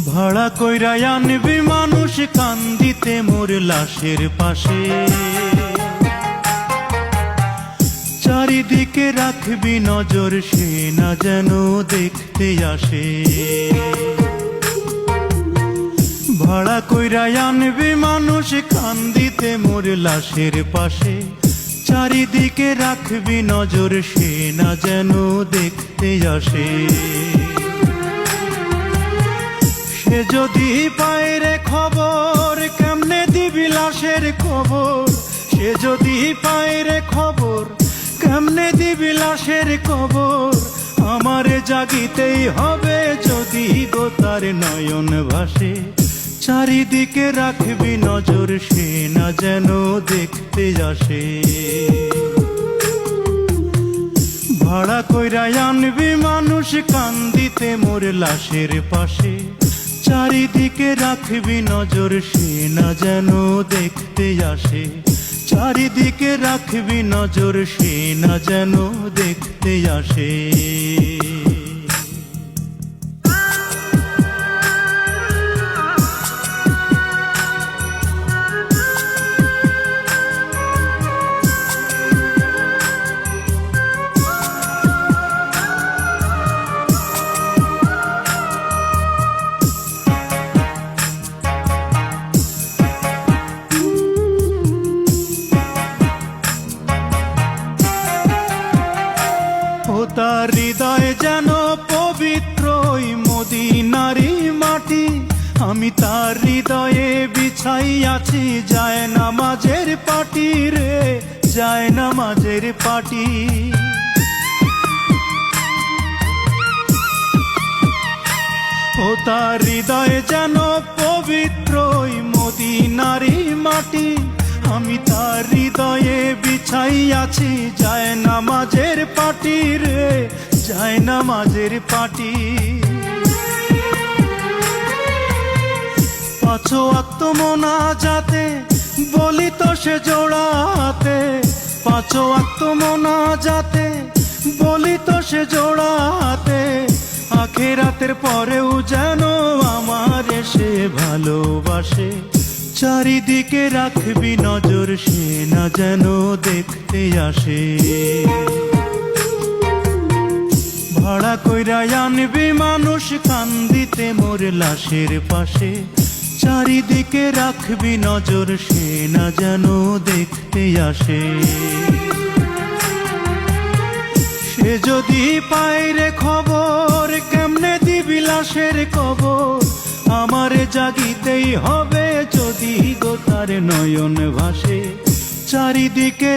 ভাড়া কইরা আনবি মানুষ কান্দিতে মোর লাশের পাশে, চারিদিকে রাখবি নজর সে না যেন দেখতে আসে। ভাড়া কইরা আনবি মানুষ কান্দিতে মোর লাশের পাশে, চারিদিকে রাখবি নজর সে না যেন দেখতে আসে। সে যদি পায় রে খবর কেমনে দিবি লাশের খবর, সে যদি পায় রে খবর কেমনে দিবি লাশের খবর। আমারে জাগিতেই হবে যদি গো তার নয়ন ভাসে, চারিদিকে রাখবি নজর সে না যেন দেখতে আসে। ভাড়া কইরা আনবি মানুষ কান্দিতে মোর লাশের পাশে, চারিদিকে রাখবি নজর সে না যেন দেখতে আসে। চারিদিকে রাখবি নজর সে না যেন দেখতে আসে। তার হৃদয় যেন পবিত্র মদিনারি মাটি, আমি তার হৃদয়ে বিছাই আছি যায় নামাজের পাটি রে, যায় নামাজের পাটি। ও তার হৃদয় যেন পবিত্র মদিনারি মাটি, আমি তার হৃদয়ে বিছাই আছি যায় নামাজের পাটি রে, যায় নামাজের পাটি। পাঁচ ওয়াক্ত মোনাজাতে বলি তো সে জোড়াতে, পাঁচ ওয়াক্ত মোনাজাতে বলি তো সে জোড়াতে। আখিরাতের পরেও যেন আমার সে ভালোবাসে, চারিদিকে রাখবি নজর সে না যেন দেখতে আসে। ভাড়া কইরা আনবি মানুষ কান্দিতে মোর লাশের পাশে, চারিদিকে রাখবি নজর সে না যেন দেখতে আসে। সে যদি পায় রে খবর কেমনে দিবি লাশের খবর, আমারে জাগিতেই হবে যদি গো তার নয়ন ভাসে, চারিদিকে